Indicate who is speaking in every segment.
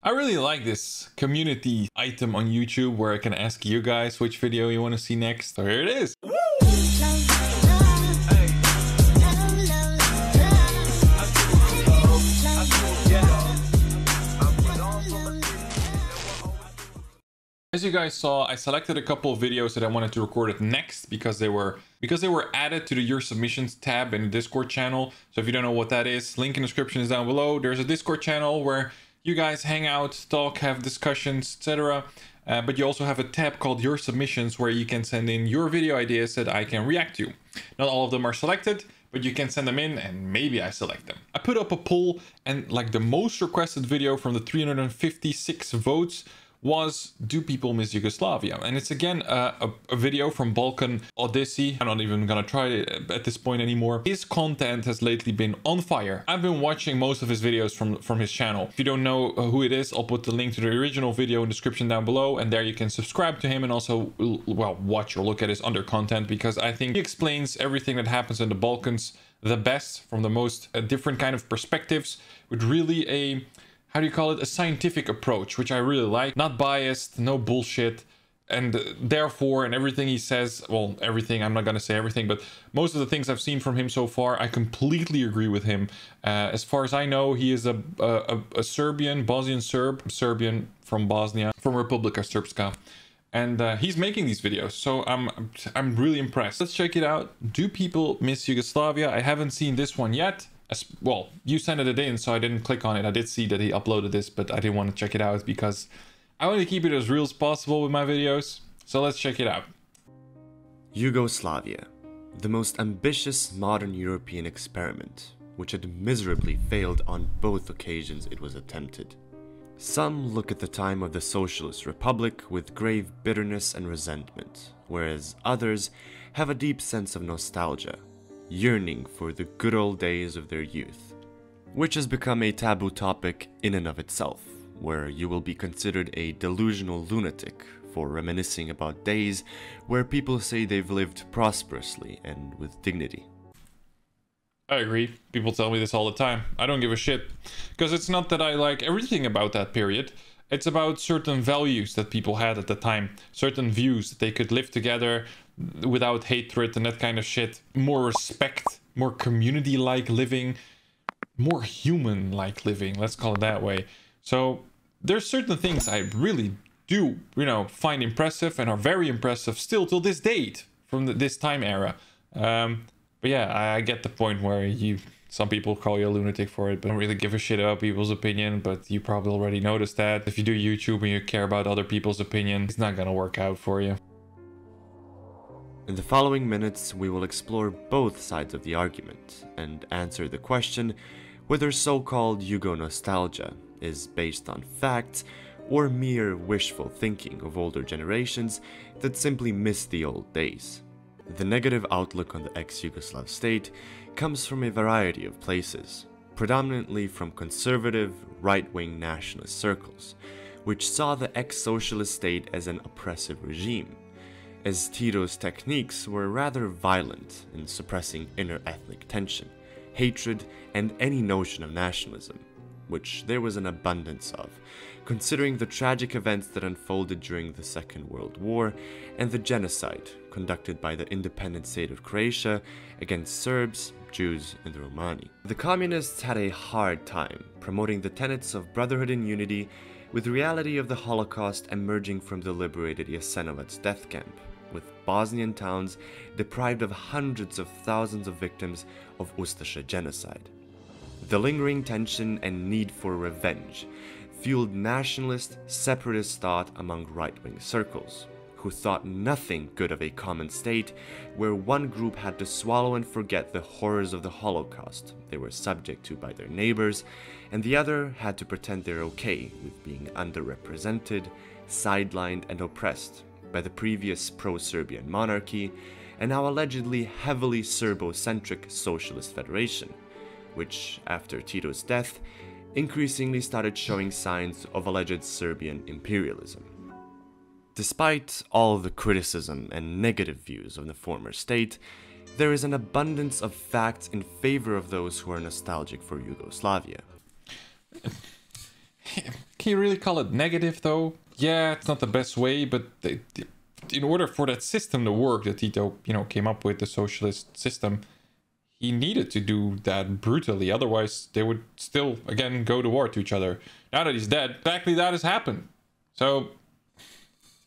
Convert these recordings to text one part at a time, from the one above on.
Speaker 1: I really like this community item on YouTube where I can ask you guys which video you want to see next. So here it is. As you guys saw, I selected a couple of videos that I wanted to record it next because they were added to the Your Submissions tab in the Discord channel. So if you don't know what that is, link in the description is down below. There's a Discord channel where you guys hang out, talk, have discussions, etc. But you also have a tab called Your Submissions where you can send in your video ideas that I can react to. Not all of them are selected, but you can send them in and maybe I select them. I put up a poll and like the most requested video from the 356 votes was Do People Miss Yugoslavia? And it's again a video from Balkan Odyssey. I'm not even gonna try it at this point anymore. His content has lately been on fire. I've been watching most of his videos from his channel. If you don't know who it is, I'll put the link to the original video in the description down below, and there you can subscribe to him and also, well, watch or look at his other content, because I think he explains everything that happens in the Balkans the best from the most different kind of perspectives, with really a, how do you call it, a scientific approach, which I really like. Not biased, no bullshit, and therefore, and everything he says, well, everything, I'm not gonna say everything, but most of the things I've seen from him so far, I completely agree with him. As far as I know, he is a Serbian, Bosnian Serb, Serbian from Bosnia, from Republika Srpska. And he's making these videos, so I'm really impressed. Let's check it out. Do People Miss Yugoslavia? I haven't seen this one yet. Well, you sent it in, so I didn't click on it. I did see that he uploaded this, but I didn't want to check it out because I want to keep it as real as possible with my videos. So let's check it out.
Speaker 2: Yugoslavia, the most ambitious modern European experiment, which had miserably failed on both occasions it was attempted. Some look at the time of the Socialist Republic with grave bitterness and resentment, whereas others have a deep sense of nostalgia, yearning for the good old days of their youth, which has become a taboo topic in and of itself, where you will be considered a delusional lunatic for reminiscing about days where people say they've lived prosperously and with dignity.
Speaker 1: I agree. People tell me this all the time. I don't give a shit. Because it's not that I like everything about that period. It's about certain values that people had at the time. Certain views that they could live together without hatred and that kind of shit. More respect, more community-like living, more human-like living, let's call it that way. So there's certain things I really do, find impressive and are very impressive still till this date from this time era. But yeah, I get the point where some people call you a lunatic for it, but don't really give a shit about people's opinion. But you probably already noticed that if you do YouTube and you care about other people's opinion, it's not gonna work out for you.
Speaker 2: In the following minutes, we will explore both sides of the argument and answer the question whether so-called Yugo-nostalgia is based on facts or mere wishful thinking of older generations that simply miss the old days. The negative outlook on the ex-Yugoslav state comes from a variety of places, predominantly from conservative, right-wing nationalist circles, which saw the ex-socialist state as an oppressive regime, as Tito's techniques were rather violent in suppressing inner ethnic tension, hatred, and any notion of nationalism, which there was an abundance of, considering the tragic events that unfolded during the Second World War and the genocide conducted by the independent state of Croatia against Serbs, Jews, and the Romani. The communists had a hard time promoting the tenets of brotherhood and unity, with the reality of the Holocaust emerging from the liberated Jasenovic's death camp, with Bosnian towns deprived of hundreds of thousands of victims of Ustaša genocide. The lingering tension and need for revenge fueled nationalist, separatist thought among right-wing circles, who thought nothing good of a common state where one group had to swallow and forget the horrors of the Holocaust they were subject to by their neighbors, and the other had to pretend they're okay with being underrepresented, sidelined, and oppressed by the previous pro-Serbian monarchy and now allegedly heavily Serbo-centric Socialist Federation, which, after Tito's death, increasingly started showing signs of alleged Serbian imperialism. Despite all the criticism and negative views of the former state, there is an abundance of facts in favor of those who are nostalgic for Yugoslavia.
Speaker 1: can you really call it negative though? Yeah, it's not the best way, but in order for that system to work that Tito, came up with, the socialist system, he needed to do that brutally. Otherwise, they would still, again, go to war to each other. Now that he's dead, exactly that has happened. So,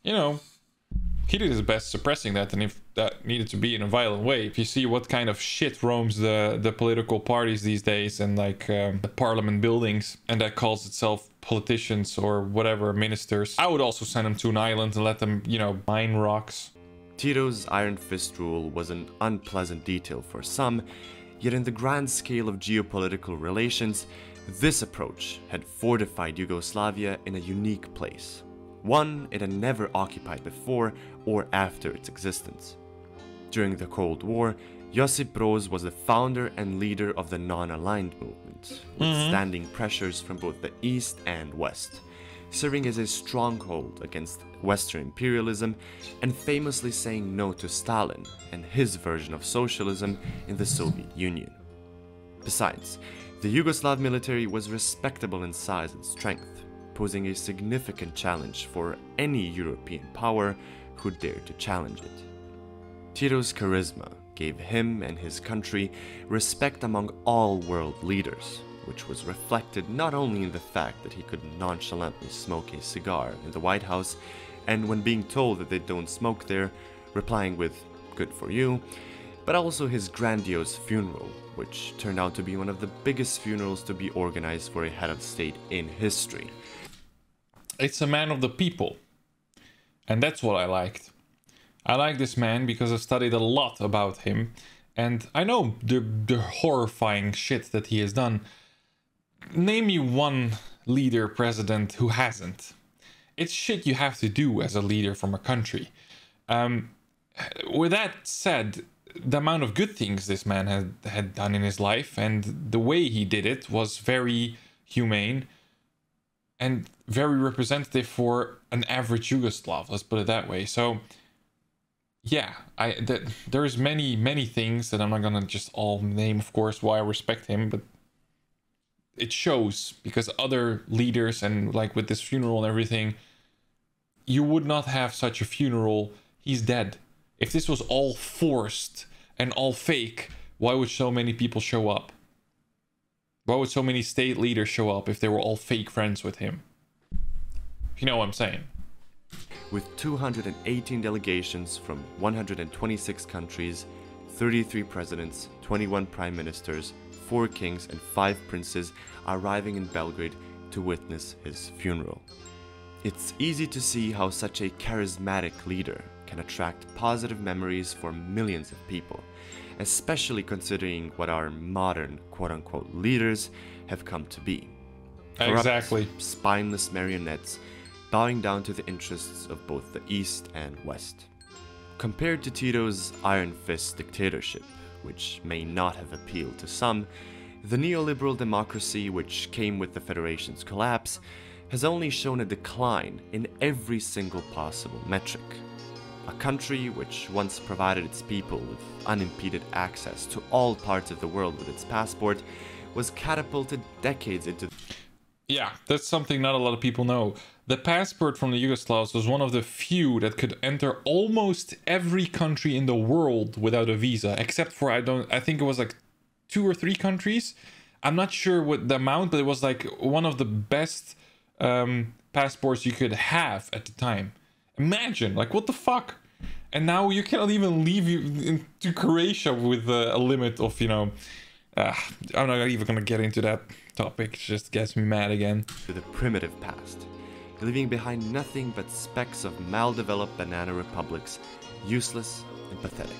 Speaker 1: he did his best suppressing that, and if that needed to be in a violent way. If you see what kind of shit roams the political parties these days, and like the parliament buildings, and that calls itself politicians or whatever, ministers, I would also send them to an island and let them, mine rocks.
Speaker 2: Tito's Iron Fist rule was an unpleasant detail for some, yet in the grand scale of geopolitical relations, this approach had fortified Yugoslavia in a unique place. One it had never occupied before or after its existence. During the Cold War, Josip Broz was the founder and leader of the non-aligned movement, withstanding pressures from both the East and West, serving as a stronghold against Western imperialism and famously saying no to Stalin and his version of socialism in the Soviet Union. Besides, the Yugoslav military was respectable in size and strength, posing a significant challenge for any European power who dared to challenge it. Tito's charisma gave him and his country respect among all world leaders, which was reflected not only in the fact that he could nonchalantly smoke a cigar in the White House, and when being told that they don't smoke there, replying with, "Good for you," but also his grandiose funeral, which turned out to be one of the biggest funerals to be organized for a head of state in history.
Speaker 1: It's a man of the people, and that's what I liked. I like this man because I've studied a lot about him, and I know the horrifying shit that he has done. Name me one leader, president who hasn't. It's shit you have to do as a leader from a country. With that said, the amount of good things this man had done in his life, and the way he did it, was very humane and very representative for an average Yugoslav, let's put it that way. So yeah, there's many things that I'm not gonna just all name, of course, why I respect him, but it shows, because other leaders, and like with this funeral and everything, you would not have such a funeral. He's dead. If this was all forced and all fake, why would so many people show up? Why would so many state leaders show up if they were all fake friends with him? You know what I'm saying?
Speaker 2: With 218 delegations from 126 countries, 33 presidents, 21 prime ministers, 4 kings and 5 princes arriving in Belgrade to witness his funeral. It's easy to see how such a charismatic leader can attract positive memories for millions of people, especially considering what our modern quote-unquote leaders have come to be. Corrupt,
Speaker 1: exactly.
Speaker 2: Spineless marionettes bowing down to the interests of both the East and West. Compared to Tito's Iron Fist dictatorship, which may not have appealed to some, the neoliberal democracy which came with the Federation's collapse has only shown a decline in every single possible metric. A country which once provided its people with unimpeded access to all parts of the world with its passport was catapulted decades into...
Speaker 1: Yeah, that's something not a lot of people know. The passport from the Yugoslavs was one of the few that could enter almost every country in the world without a visa, except for, I think it was like 2 or 3 countries. I'm not sure what the amount, but it was like one of the best passports you could have at the time. Imagine, like, what the fuck? And now you cannot even leave into Croatia with a limit of, I'm not even gonna get into that topic. It just gets me mad again.
Speaker 2: To the primitive past, leaving behind nothing but specks of maldeveloped banana republics, useless and pathetic.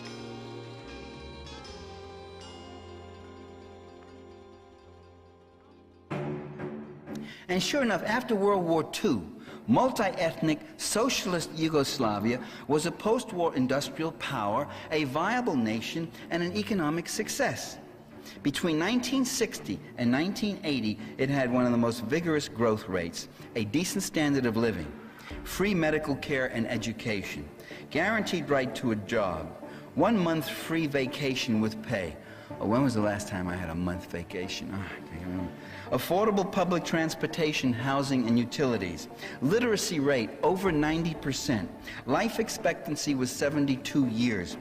Speaker 3: And sure enough, after World War II, multi-ethnic socialist Yugoslavia was a post-war industrial power, a viable nation, and an economic success. Between 1960 and 1980, it had one of the most vigorous growth rates, a decent standard of living, free medical care and education, guaranteed right to a job, 1 month free vacation with pay. Oh, when was the last time I had a month vacation? Oh, I can't remember. affordable public transportation, housing, and utilities, literacy rate over 90%, life expectancy was 72 years.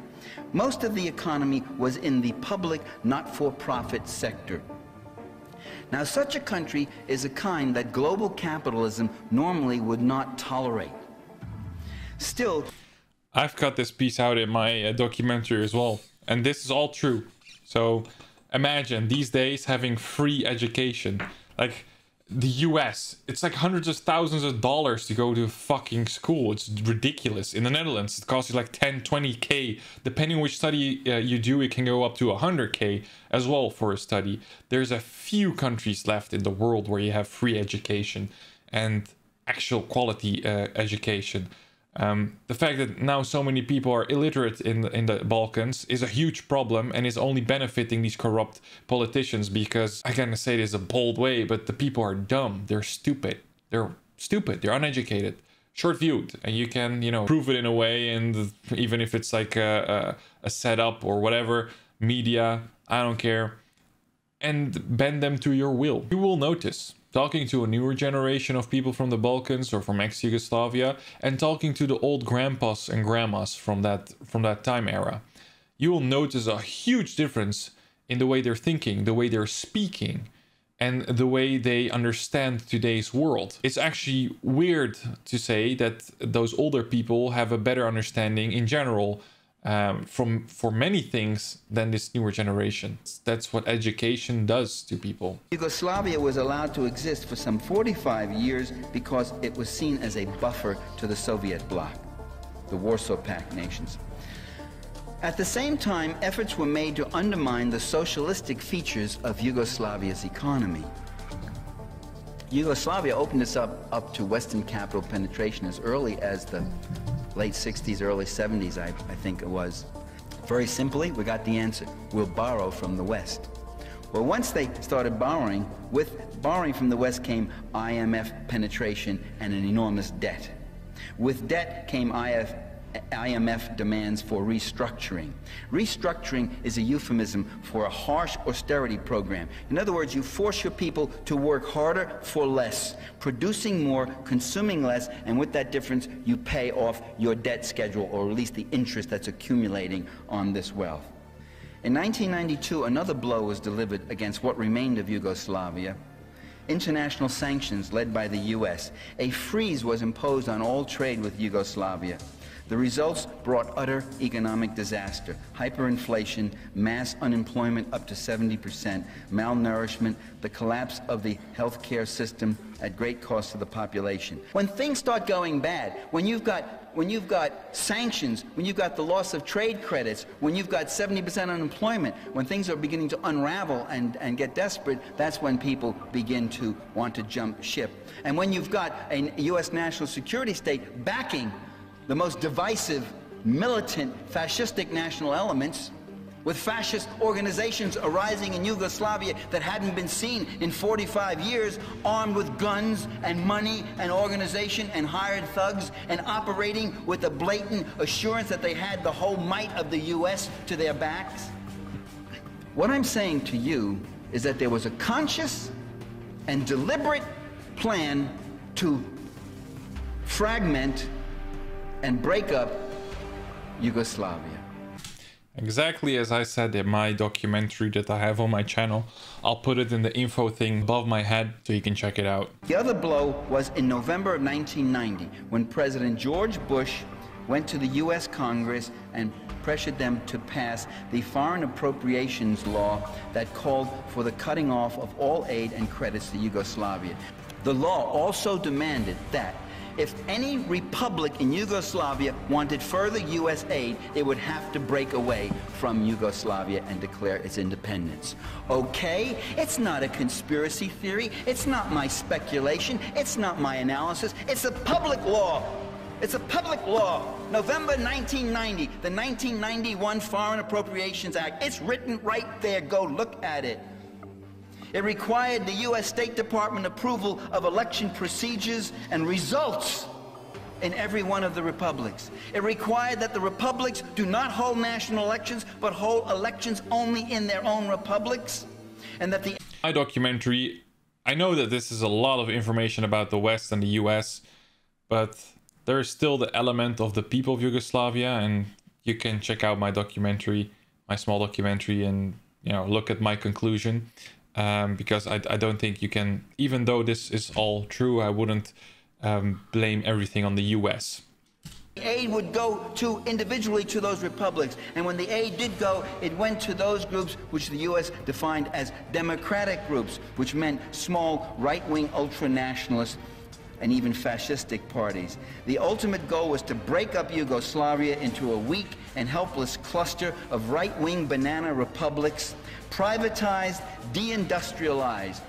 Speaker 3: Most of the economy was in the public, not-for-profit sector. Now, such a country is a kind that global capitalism normally would not tolerate. Still,
Speaker 1: I've cut this piece out in my documentary as well, and this is all true. So imagine these days having free education. Like the US, it's like hundreds of thousands of dollars to go to fucking school. It's ridiculous. In the Netherlands, it costs you like 10, 20K. Depending on which study you do, it can go up to 100K as well for a study. There's a few countries left in the world where you have free education and actual quality education. The fact that now so many people are illiterate in the Balkans is a huge problem and is only benefiting these corrupt politicians, because I gotta say this a bold way, but the people are dumb. They're stupid. They're uneducated, short-viewed, and you can, you know, prove it in a way, and even if it's like a setup or whatever, media, I don't care, and bend them to your will. You will notice, talking to a newer generation of people from the Balkans or from ex-Yugoslavia, and talking to the old grandpas and grandmas from that time era, you will notice a huge difference in the way they're thinking, the way they're speaking, and the way they understand today's world. It's actually weird to say that those older people have a better understanding in general for many things than this newer generation. That's what education does to people.
Speaker 3: Yugoslavia was allowed to exist for some 45 years because it was seen as a buffer to the Soviet bloc, the Warsaw Pact nations. At the same time, efforts were made to undermine the socialistic features of Yugoslavia's economy. Yugoslavia opened itself up to Western capital penetration as early as the late 60s, early 70s, I think it was. Very simply, we got the answer. We'll borrow from the West. Well, once they started borrowing, with borrowing from the West came IMF penetration and an enormous debt. With debt came IMF demands for restructuring. Restructuring is a euphemism for a harsh austerity program. In other words, you force your people to work harder for less, producing more, consuming less, and with that difference, you pay off your debt schedule, or at least the interest that's accumulating on this wealth. In 1992, another blow was delivered against what remained of Yugoslavia. International sanctions led by the US. A freeze was imposed on all trade with Yugoslavia. The results brought utter economic disaster: hyperinflation, mass unemployment up to 70%, malnourishment, the collapse of the healthcare system at great cost to the population. When things start going bad, when you've got sanctions, when you've got the loss of trade credits, when you've got 70% unemployment, when things are beginning to unravel and get desperate, that's when people begin to want to jump ship. And when you've got a U.S. national security state backing the most divisive, militant, fascistic national elements, with fascist organizations arising in Yugoslavia that hadn't been seen in 45 years, armed with guns and money and organization and hired thugs, and operating with a blatant assurance that they had the whole might of the U.S. to their backs. What I'm saying to you is that there was a conscious and deliberate plan to fragment and break up Yugoslavia.
Speaker 1: Exactly as I said in my documentary that I have on my channel. I'll put it in the info thing above my head so you can check it out.
Speaker 3: The other blow was in November of 1990, when President George Bush went to the U.S. Congress and pressured them to pass the foreign appropriations law that called for the cutting off of all aid and credits to Yugoslavia. The law also demanded that if any republic in Yugoslavia wanted further U.S. aid, it would have to break away from Yugoslavia and declare its independence. Okay, it's not a conspiracy theory, it's not my speculation, it's not my analysis, it's a public law. It's a public law. November 1990, the 1991 Foreign Appropriations Act. It's written right there. Go look at it. It required the U.S. State Department approval of election procedures and results in every one of the republics. It required that the republics do not hold national elections, but hold elections only in their own republics, and that the...
Speaker 1: My documentary, I know that this is a lot of information about the West and the US, but there is still the element of the people of Yugoslavia, and you can check out my documentary, my small documentary, and look at my conclusion. Because I don't think you can, even though this is all true, I wouldn't blame everything on the US.
Speaker 3: Aid would go individually to those republics, and when the aid did go, it went to those groups which the U.S. defined as democratic groups, which meant small right-wing ultra-nationalist and even fascistic parties. The ultimate goal was to break up Yugoslavia into a weak and helpless cluster of right-wing banana republics, privatized, deindustrialized.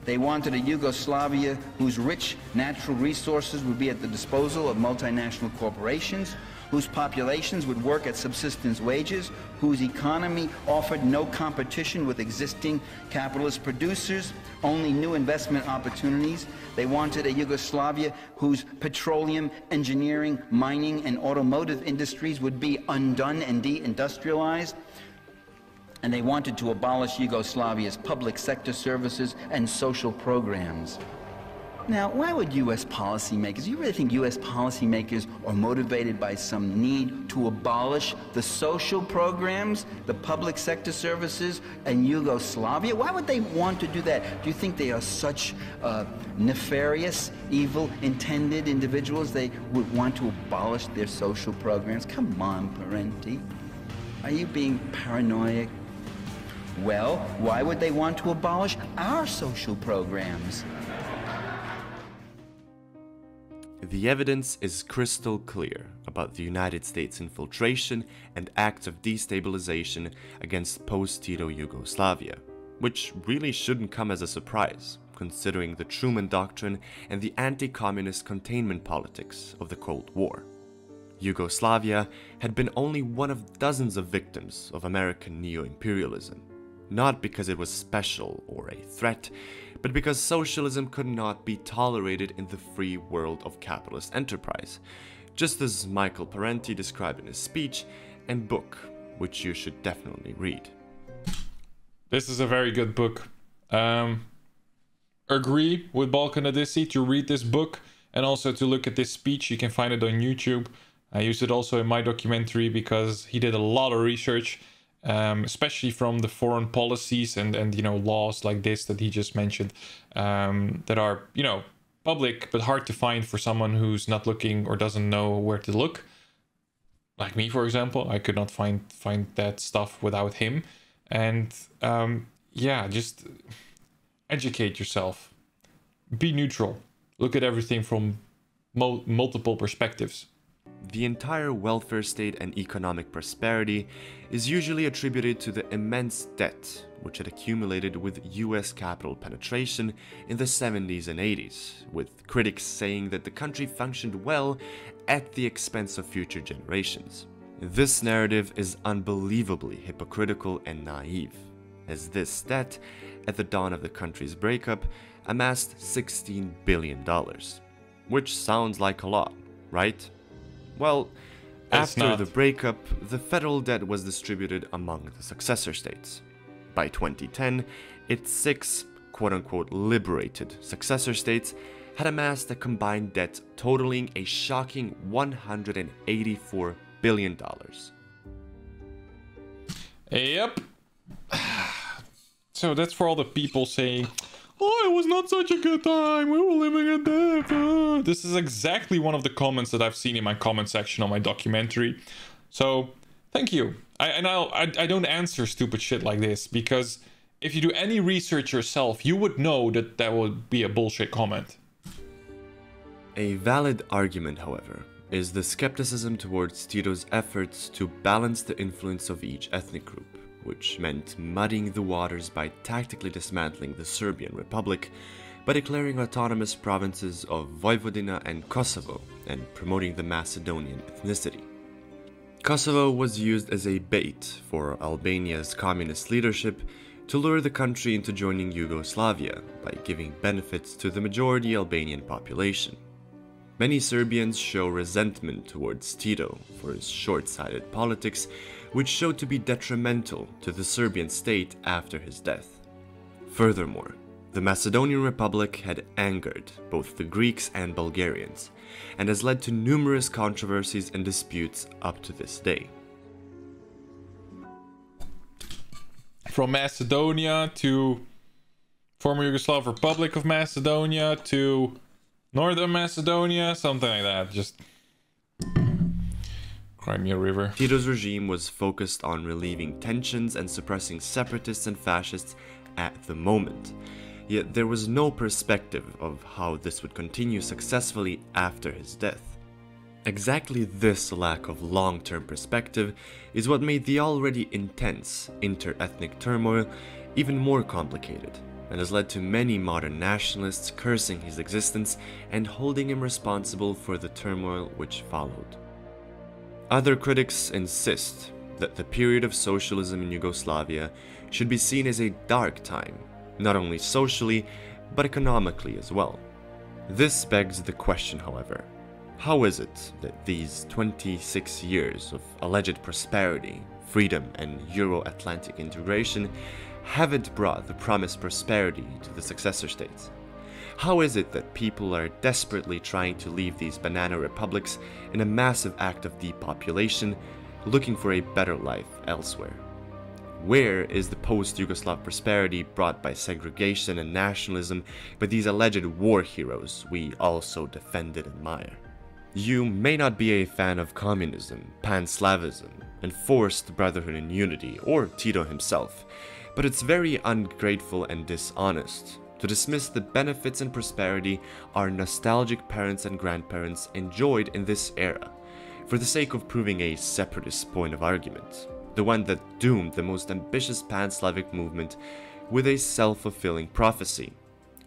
Speaker 3: They wanted a Yugoslavia whose rich natural resources would be at the disposal of multinational corporations, whose populations would work at subsistence wages, whose economy offered no competition with existing capitalist producers, only new investment opportunities. They wanted a Yugoslavia whose petroleum, engineering, mining, and automotive industries would be undone and deindustrialized. And they wanted to abolish Yugoslavia's public sector services and social programs. Now, why would U.S. policymakers, you really think U.S. policymakers are motivated by some need to abolish the social programs, the public sector services, and Yugoslavia? Why would they want to do that? Do you think they are such nefarious, evil-intended individuals they would want to abolish their social programs? Come on, Parenti. Are you being paranoid? Well, why would they want to abolish our social programs?
Speaker 2: The evidence is crystal clear about the United States' infiltration and acts of destabilization against post-Tito Yugoslavia, which really shouldn't come as a surprise, considering the Truman Doctrine and the anti-communist containment politics of the Cold War. Yugoslavia had been only one of dozens of victims of American neo-imperialism, not because it was special or a threat, but because socialism could not be tolerated in the free world of capitalist enterprise, just as Michael Parenti described in his speech and book, which you should definitely read.
Speaker 1: This is a very good book. Agree with Balkan Odysseus to read this book and also to look at this speech. You can find it on YouTube. I used it also in my documentary because he did a lot of research, especially from the foreign policies and laws like this that he just mentioned, that are public but hard to find for someone who's not looking or doesn't know where to look. Like me, for example, I could not find that stuff without him. And yeah, just educate yourself. Be neutral. Look at everything from multiple perspectives.
Speaker 2: The entire welfare state and economic prosperity is usually attributed to the immense debt which had accumulated with US capital penetration in the 70s and 80s, with critics saying that the country functioned well at the expense of future generations. This narrative is unbelievably hypocritical and naive, as this debt, at the dawn of the country's breakup, amassed $16 billion, which sounds like a lot, right? Well, after the breakup, the federal debt was distributed among the successor states. By 2010, its 6 quote-unquote liberated successor states had amassed a combined debt totaling a shocking $184 billion.
Speaker 1: Yep. So that's for all the people saying, oh, it was not such a good time, we were living in debt. This is exactly one of the comments that I've seen in my comment section on my documentary. So, thank you. I don't answer stupid shit like this, because if you do any research yourself, you would know that that would be a bullshit comment.
Speaker 2: A valid argument, however, is the skepticism towards Tito's efforts to balance the influence of each ethnic group, which meant muddying the waters by tactically dismantling the Serbian Republic, by declaring autonomous provinces of Vojvodina and Kosovo, and promoting the Macedonian ethnicity. Kosovo was used as a bait for Albania's communist leadership to lure the country into joining Yugoslavia by giving benefits to the majority Albanian population. Many Serbians show resentment towards Tito for his short-sighted politics, which showed to be detrimental to the Serbian state after his death. Furthermore, The Macedonian Republic had angered both the Greeks and Bulgarians, and has led to numerous controversies and disputes up to this day.
Speaker 1: From Macedonia to former Yugoslav Republic of Macedonia to Northern Macedonia, something like that. Just Crimea River.
Speaker 2: Tito's regime was focused on relieving tensions and suppressing separatists and fascists at the moment. Yet there was no perspective of how this would continue successfully after his death. Exactly this lack of long-term perspective is what made the already intense inter-ethnic turmoil even more complicated, and has led to many modern nationalists cursing his existence and holding him responsible for the turmoil which followed. Other critics insist that the period of socialism in Yugoslavia should be seen as a dark time, not only socially, but economically as well. This begs the question, however, how is it that these 26 years of alleged prosperity, freedom, and Euro-Atlantic integration haven't brought the promised prosperity to the successor states? How is it that people are desperately trying to leave these banana republics in a massive act of depopulation, looking for a better life elsewhere? Where is the post-Yugoslav prosperity brought by segregation and nationalism by these alleged war heroes we also defend and admire? You may not be a fan of communism, pan-Slavism, enforced brotherhood and unity, or Tito himself, but it's very ungrateful and dishonest to dismiss the benefits and prosperity our nostalgic parents and grandparents enjoyed in this era, for the sake of proving a separatist point of argument, the one that doomed the most ambitious pan-Slavic movement with a self-fulfilling prophecy,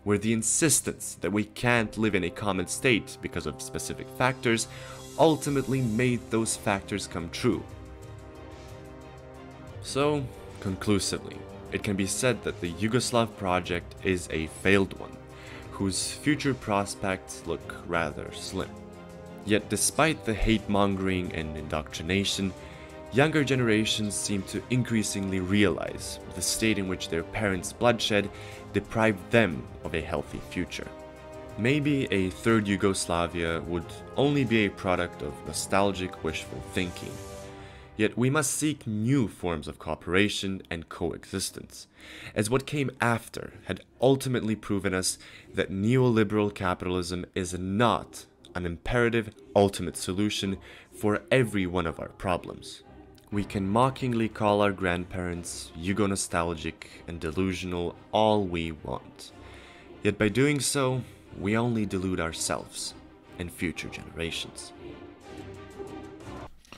Speaker 2: where the insistence that we can't live in a common state because of specific factors ultimately made those factors come true. So, conclusively, it can be said that the Yugoslav project is a failed one, whose future prospects look rather slim. Yet despite the hate-mongering and indoctrination, younger generations seem to increasingly realize the state in which their parents' bloodshed deprived them of a healthy future. Maybe a third Yugoslavia would only be a product of nostalgic wishful thinking. Yet we must seek new forms of cooperation and coexistence, as what came after had ultimately proven us that neoliberal capitalism is not an imperative ultimate solution for every one of our problems. We can mockingly call our grandparents Yugo-nostalgic and delusional all we want, yet by doing so, we only delude ourselves and future generations.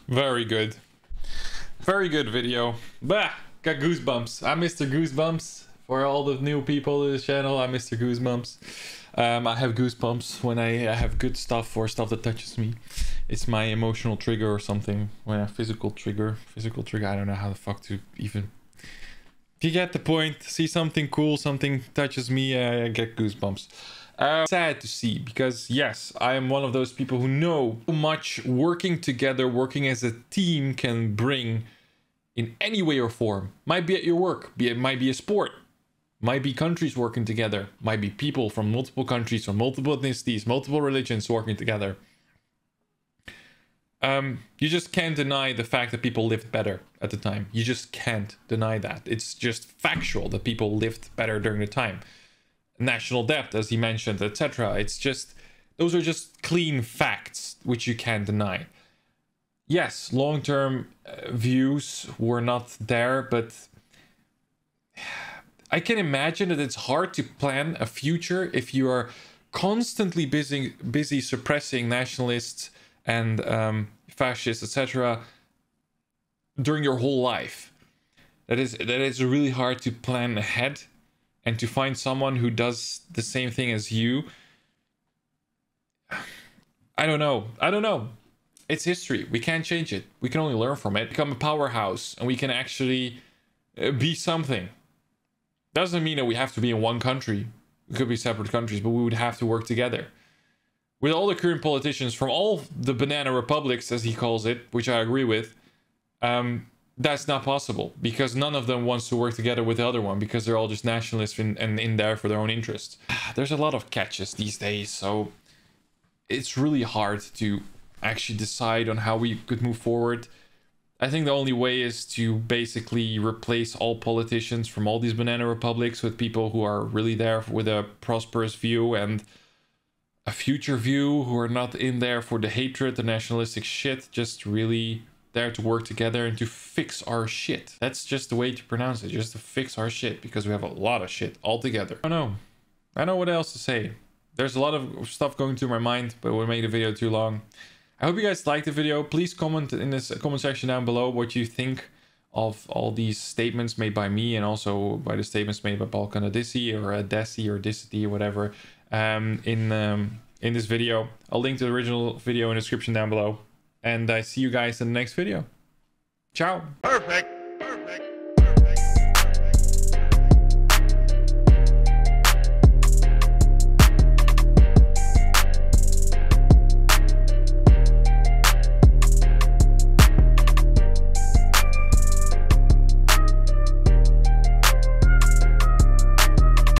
Speaker 1: Very good. Very good video. Bah! Got goosebumps. I'm Mr. Goosebumps. For all the new people to this channel, I'm Mr. Goosebumps. I have goosebumps when I have good stuff or stuff that touches me. It's my emotional trigger or something. When a physical trigger, I don't know how the fuck to even... You get the point. See something cool, something touches me, I get goosebumps. Sad to see, because yes, I am one of those people who know how much working together, working as a team can bring in any way or form. Might be at your work, it might be a sport, might be countries working together, might be people from multiple countries, from multiple ethnicities, multiple religions working together. You just can't deny the fact that people lived better at the time. You just can't deny that. It's just factual that people lived better during the time. National debt, as he mentioned, etc. It's just, those are just clean facts which you can't deny. Yes, long-term views were not there, but I can imagine that it's hard to plan a future if you are constantly busy suppressing nationalists and fascists, etc. during your whole life. That is really hard to plan ahead. And to find someone who does the same thing as you, I don't know. It's history. We can't change it. We can only learn from it. Become a powerhouse, and we can actually be something. Doesn't mean that we have to be in one country. We could be separate countries, but we would have to work together. With all the current politicians from all the banana republics, as he calls it, which I agree with, that's not possible, because none of them wants to work together with the other one, because they're all just nationalists and in there for their own interests. There's a lot of catches these days, so it's really hard to actually decide on how we could move forward. I think the only way is to basically replace all politicians from all these banana republics with people who are really there with a prosperous view and a future view, who are not in there for the hatred, the nationalistic shit, just really there to work together and to fix our shit. That's just the way to pronounce it, just to fix our shit, because we have a lot of shit altogether. I don't know what else to say. There's a lot of stuff going through my mind, but we'll make the video too long. I hope you guys liked the video. Please comment in this comment section down below what you think of all these statements made by me, and also by the statements made by Balkan Odyssi or Desi or Dissity or whatever in this video. I'll link to the original video in the description down below. And I see you guys in the next video. Ciao.
Speaker 4: Perfect.